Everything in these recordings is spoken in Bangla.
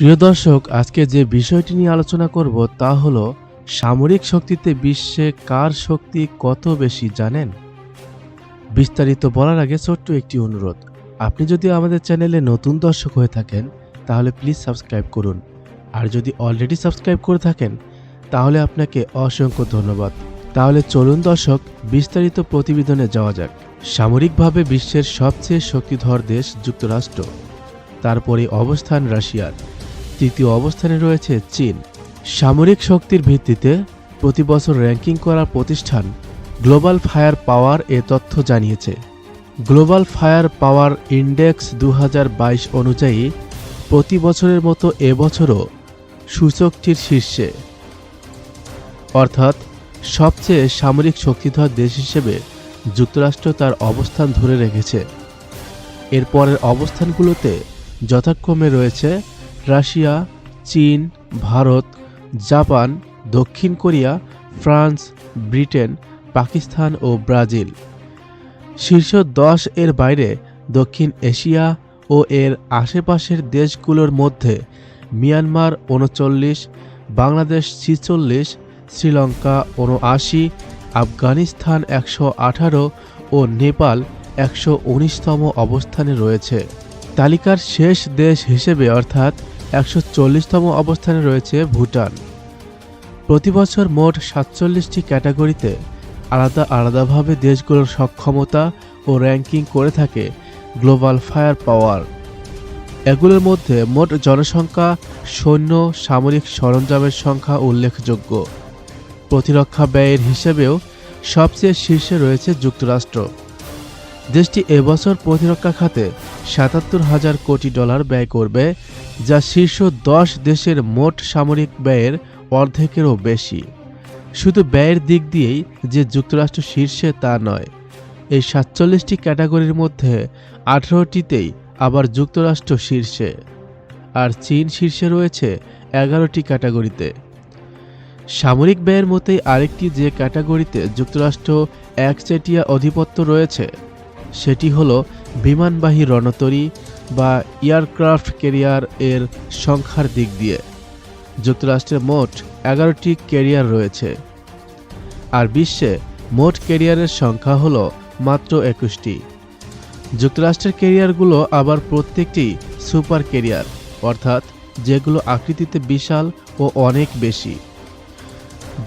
প্রিয় দর্শক, আজকে যে বিষয়টি নিয়ে আলোচনা করব তা হলো সামরিক শক্তিতে বিশ্বে কার শক্তি কত বেশি জানেন? বিস্তারিত বলার আগে ছোট্ট একটি অনুরোধ। আপনি যদি আমাদের চ্যানেলে নতুন দর্শক হয়ে থাকেন তাহলে প্লিজ সাবস্ক্রাইব করুন। আর যদি অলরেডি সাবস্ক্রাইব করে থাকেন তাহলে আপনাকে অসংখ্য ধন্যবাদ। তাহলে চলুন দর্শক, বিস্তারিত প্রতিবেদনে যাওয়া যাক। সামরিকভাবে বিশ্বের সবচেয়ে শক্তিধর দেশ যুক্তরাষ্ট্র, তারপরে অবস্থান রাশিয়ার, তৃতীয় অবস্থানে রয়েছে চীন। সামরিক শক্তির ভিত্তিতে প্রতি বছর র্যাঙ্কিং করা প্রতিষ্ঠান গ্লোবাল ফায়ার পাওয়ার এ তথ্য জানিয়েছে। গ্লোবাল ফায়ার পাওয়ার ইন্ডেক্স 2022 অনুযায়ী প্রতি বছরের মতো এবছরও সূচকটির শীর্ষে, অর্থাৎ সবচেয়ে সামরিক শক্তিধর দেশ হিসেবে যুক্তরাষ্ট্র তার অবস্থান ধরে রেখেছে। এর পরের অবস্থানগুলোতে যথাক্রমে রয়েছে রাশিয়া, চীন, ভারত, জাপান, দক্ষিণ কোরিয়া, ফ্রান্স, ব্রিটেন, পাকিস্তান ও ব্রাজিল। শীর্ষ 10 এর বাইরে দক্ষিণ এশিয়া ও এর আশেপাশের দেশগুলোর মধ্যে মিয়ানমার 39, বাংলাদেশ 46, শ্রীলঙ্কা 79, আফগানিস্তান 118 ও নেপাল 119তম অবস্থানে রয়েছে। তালিকার শেষ দেশ হিসেবে অর্থাৎ 140তম অবস্থানে রয়েছে ভুটান। প্রতি বছর মোট 47টি ক্যাটাগরিতে আলাদা আলাদাভাবে দেশগুলোর সক্ষমতা ও র্যাঙ্কিং করে থাকে গ্লোবাল ফায়ার পাওয়ার। এগুলোর মধ্যে মোট জনসংখ্যা, সৈন্য, সামরিক সরঞ্জামের সংখ্যা উল্লেখযোগ্য। প্রতিরক্ষা ব্যয়ের হিসেবেও সবচেয়ে শীর্ষে রয়েছে যুক্তরাষ্ট্র। দেশটি এবছর প্রতিরক্ষা খাতে $77,000 কোটি ব্যয় করবে, যা শীর্ষ 10 দেশের মোট সামরিক ব্যয়ের অর্ধেকেরও বেশি। শুধু ব্যয়ের দিক দিয়েই যে যুক্তরাষ্ট্র শীর্ষে তা নয়, এই 47টি ক্যাটাগরির মধ্যে 18টিতেই আবার যুক্তরাষ্ট্র শীর্ষে, আর চীন শীর্ষে রয়েছে 11টি ক্যাটাগরিতে। সামরিক ব্যয়ের মতোই আরেকটি যে ক্যাটাগরিতে যুক্তরাষ্ট্র একচেটিয়া আধিপত্য রয়েছে সেটি হলো বিমানবাহী রণতরী বা এয়ারক্রাফট ক্যারিয়ার এর সংখ্যার দিক দিয়ে। যুক্তরাষ্ট্রে মোট 11টি ক্যারিয়ার রয়েছে, আর বিশ্বে মোট ক্যারিয়ারের সংখ্যা হলো মাত্র 21টি। যুক্তরাষ্ট্রের ক্যারিয়ারগুলো আবার প্রত্যেকটি সুপার ক্যারিয়ার, অর্থাৎ যেগুলো আকৃতিতে বিশাল ও অনেক বেশি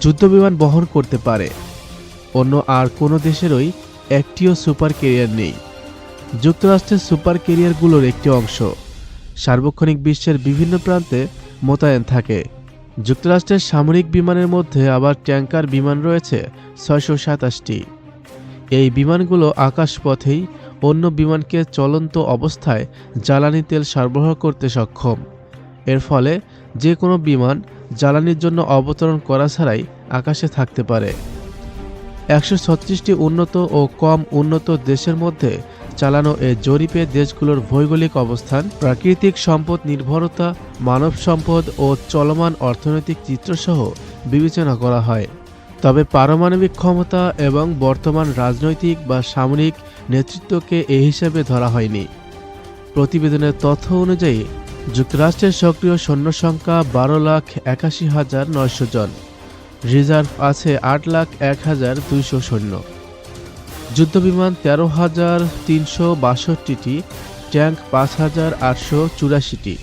যুদ্ধবিমান বহন করতে পারে। অন্য আর কোনো দেশেরই একটিও সুপার ক্যারিয়ার নেই। যুক্তরাষ্ট্রের সুপার ক্যারিয়ারগুলোর একটি অংশ সার্বক্ষণিক বিশ্বের বিভিন্ন প্রান্তে মোতায়েন থাকে। যুক্তরাষ্ট্রের সামরিক বিমানের মধ্যে আবার ট্যাঙ্কার বিমান রয়েছে 627টি। এই বিমানগুলো আকাশপথেই অন্য বিমানকে চলন্ত অবস্থায় জ্বালানি তেল সরবরাহ করতে সক্ষম। এর ফলে যে কোনো বিমান জ্বালানির জন্য অবতরণ করা ছাড়াই আকাশে থাকতে পারে। 136টি উন্নত ও কম উন্নত দেশের মধ্যে চালানো এ জরিপে দেশগুলোর ভৌগোলিক অবস্থান, প্রাকৃতিক সম্পদ নির্ভরতা, মানব সম্পদ ও চলমান অর্থনৈতিক চিত্রসহ বিবেচনা করা হয়। তবে পারমাণবিক ক্ষমতা এবং বর্তমান রাজনৈতিক বা সামরিক নেতৃত্বকে এ হিসেবে ধরা হয়নি। প্রতিবেদনের তথ্য অনুযায়ী যুক্তরাষ্ট্রের সক্রিয় সৈন্য সংখ্যা 12,81,900 জন। রিজার্ভ আছে 8,01,200 সৈন্য। যুদ্ধবিমান 13,362টি, ট্যাঙ্ক 5,884টি,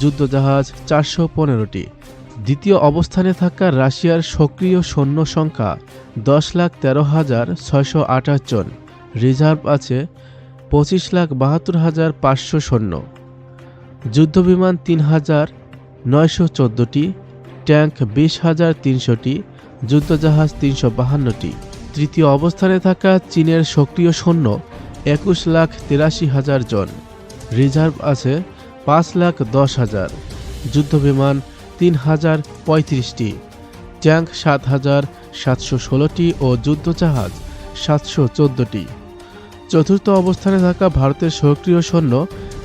যুদ্ধজাহাজ 415টি। দ্বিতীয় অবস্থানে থাকা রাশিয়ার সক্রিয় সৈন্য সংখ্যা 10,13,628 জন। রিজার্ভ আছে 25,72,500 সৈন্য। যুদ্ধবিমান 3,914টি, ট্যাঙ্ক 20,300টি, যুদ্ধজাহাজ 352টি। তৃতীয় অবস্থানে থাকা চীনের সক্রিয় সৈন্য 21,83,000 জন। রিজার্ভ আছে 5,10,000। যুদ্ধবিমান 3,035টি, ট্যাঙ্ক 7,716টি ও যুদ্ধজাহাজ 714টি। চতুর্থ অবস্থানে থাকা ভারতের সক্রিয় সৈন্য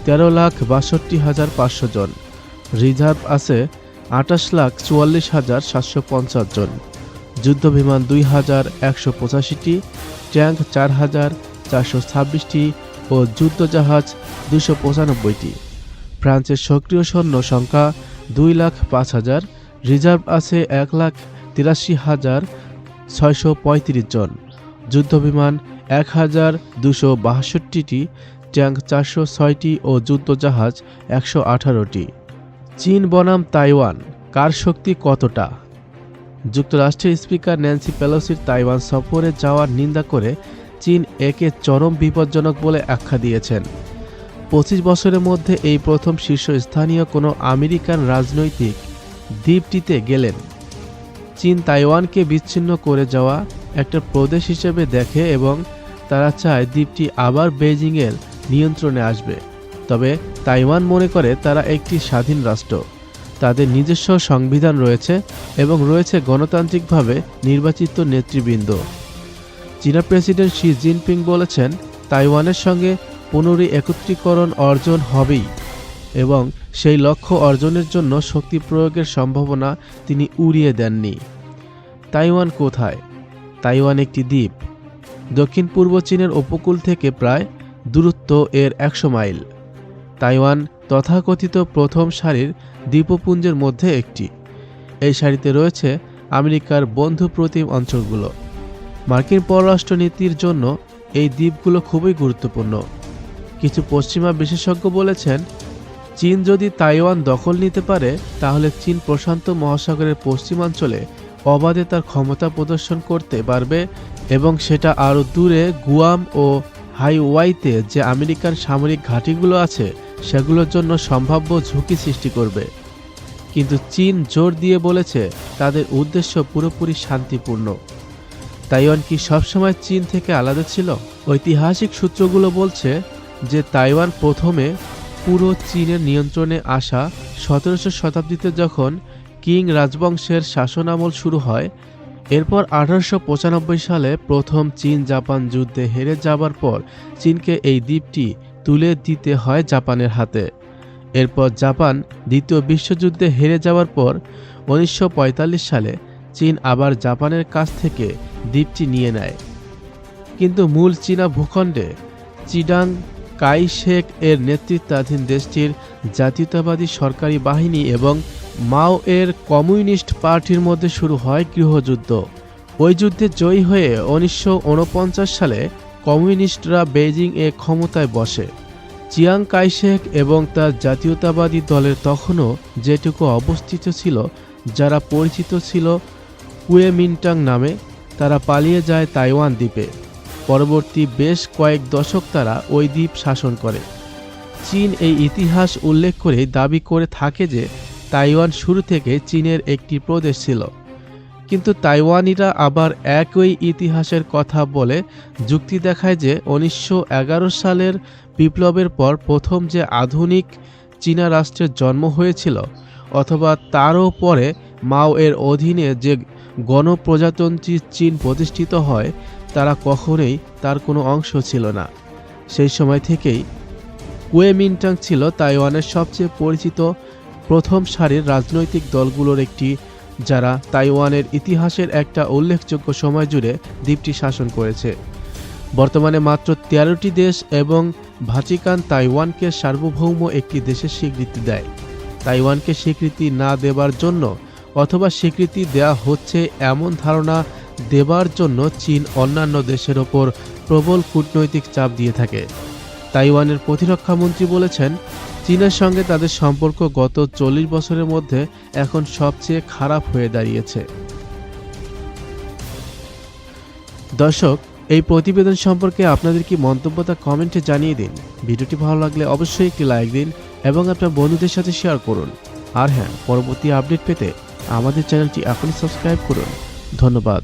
13,62,500 জন। রিজার্ভ আছে 28,44,750 জন। যুদ্ধবিমান 2,185টি, ট্যাঙ্ক 4,426টি ও যুদ্ধজাহাজ 295টি। ফ্রান্সের সক্রিয় সৈন্য সংখ্যা 2,05,000, রিজার্ভ আছে 1,83,635 জন, যুদ্ধবিমান 1,262টি, ট্যাঙ্ক 406টি ও যুদ্ধজাহাজ 118টি। চীন বনাম তাইওয়ান, কার শক্তি কতটা? যুক্তরাষ্ট্রের স্পিকার ন্যান্সি পেলোসির তাইওয়ান সফরে যাওয়ার নিন্দা করে চীন একে চরম বিপজ্জনক বলে আখ্যা দিয়েছেন। 25 বছরের মধ্যে এই প্রথম শীর্ষস্থানীয় কোনো আমেরিকান রাজনৈতিক দ্বীপটিতে গেলেন। চীন তাইওয়ানকে বিচ্ছিন্ন করে যাওয়া একটা প্রদেশ হিসেবে দেখে এবং তারা চায় দ্বীপটি আবার বেইজিংয়ের নিয়ন্ত্রণে আসবে। তবে তাইওয়ান মনে করে তারা একটি স্বাধীন রাষ্ট্র, তাদের নিজস্ব সংবিধান রয়েছে এবং রয়েছে গণতান্ত্রিকভাবে নির্বাচিত নেতৃবৃন্দ। চীনা প্রেসিডেন্ট শি জিনপিং বলেছেন, তাইওয়ানের সঙ্গে পুনরএকত্রীকরণ অর্জন হবেই এবং সেই লক্ষ্য অর্জনের জন্য শক্তি প্রয়োগের সম্ভাবনা তিনি উড়িয়ে দেননি। তাইওয়ান কোথায়? তাইওয়ান একটি দ্বীপ। দক্ষিণ পূর্ব চীনের উপকূল থেকে প্রায় দূরত্ব এর 100 মাইল। তাইওয়ান তথাকথিত প্রথম সারির দ্বীপপুঞ্জের মধ্যে একটি। এই সারিতে রয়েছে আমেরিকার বন্ধুপ্রতিম অঞ্চলগুলো। মার্কিন পররাষ্ট্রনীতির জন্য এই দ্বীপগুলো খুবই গুরুত্বপূর্ণ। কিছু পশ্চিমা বিশেষজ্ঞ বলেছেন, চীন যদি তাইওয়ান দখল নিতে পারে তাহলে চীন প্রশান্ত মহাসাগরের পশ্চিমাঞ্চলে অবাধে তার ক্ষমতা প্রদর্শন করতে পারবে এবং সেটা আরও দূরে গুয়াম ও হাইওয়াইতে যে আমেরিকান সামরিক ঘাঁটিগুলো আছে সেগুলোর জন্য সম্ভাব্য ঝুঁকি সৃষ্টি করবে। কিন্তু চীন জোর দিয়ে বলেছে তাদের উদ্দেশ্য পুরোপুরি শান্তিপূর্ণ। তাইওয়ান কি সবসময় চীন থেকে আলাদা ছিল? ঐতিহাসিক সূত্রগুলো বলছে যে তাইওয়ান প্রথমে পুরো চীনের নিয়ন্ত্রণে আসা 17শো শতাব্দীতে যখন কিং রাজবংশের শাসনামল শুরু হয়। এরপর 1895 সালে প্রথম চীন জাপান যুদ্ধে হেরে যাবার পর চীনকে এই দ্বীপটি তুলে দিতে হয় জাপানের হাতে। এরপর জাপান দ্বিতীয় বিশ্বযুদ্ধে হেরে যাওয়ার পর 1945 সালে চীন আবার জাপানের কাছ থেকে দ্বীপটি নিয়ে নেয়। কিন্তু মূল চীনা ভূখণ্ডে চিডাং কাই শেক এর নেতৃত্বাধীন দেশটির জাতীয়তাবাদী সরকারি বাহিনী এবং মাও এর কমিউনিস্ট পার্টির মধ্যে শুরু হয় গৃহযুদ্ধ। ওই যুদ্ধে জয়ী হয়ে 1949 সালে কমিউনিস্টরা বেইজিং এ ক্ষমতায় বসে। চিয়াং কাই শেক এবং তার জাতীয়তাবাদী দলের তখনও যেটুকু অবস্থিত ছিল, যারা পরিচিত ছিল কুয়েমিন্টাং নামে, তারা পালিয়ে যায় তাইওয়ান দ্বীপে। পরবর্তী বেশ কয়েক দশক তারা ওই দ্বীপ শাসন করে। চীন এই ইতিহাস উল্লেখ করে দাবি করে থাকে যে তাইওয়ান শুরু থেকে চীনের একটি প্রদেশ ছিল। কিন্তু তাইওয়ানিরা আবার একই ইতিহাসের কথা বলে যুক্তি দেখায় যে 1911 সালের বিপ্লবের পর প্রথম যে আধুনিক চীনা রাষ্ট্রের জন্ম হয়েছিল, অথবা তারও পরে মাও এর অধীনে যে গণপ্রজাতন্ত্রী চীন প্রতিষ্ঠিত হয়, তারা কখনোই তার কোনো অংশ ছিল না। সেই সময় থেকেই কুয়েমিন্টাং ছিল তাইওয়ানের সবচেয়ে পরিচিত প্রথম সারির রাজনৈতিক দলগুলোর একটি, যারা তাইওয়ানের ইতিহাসের একটা উল্লেখযোগ্য সময় জুড়ে দ্বীপটি শাসন করেছে। বর্তমানে মাত্র 13টি দেশ এবং ভাটিকান তাইওয়ানকে সার্বভৌম একটি দেশের স্বীকৃতি দেয়। তাইওয়ানকে স্বীকৃতি না দেবার জন্য অথবা স্বীকৃতি দেয়া হচ্ছে এমন ধারণা দেবার জন্য চীন অন্যান্য দেশের ওপর প্রবল কূটনৈতিক চাপ দিয়ে থাকে। তাইওয়ানের প্রতিরক্ষামন্ত্রী বলেছেন, চীনের সঙ্গে তাদের সম্পর্ক গত 40 বছরের মধ্যে এখন সবচেয়ে খারাপ হয়ে দাঁড়িয়েছে। দর্শক, এই প্রতিবেদন সম্পর্কে আপনাদের কি মন্তব্য তা কমেন্টে জানিয়ে দিন। ভিডিওটি ভালো লাগলে অবশ্যই একটি লাইক দিন এবং আপনার বন্ধুদের সাথে শেয়ার করুন। আর হ্যাঁ, পরবর্তী আপডেট পেতে আমাদের চ্যানেলটি এখনই সাবস্ক্রাইব করুন। ধন্যবাদ।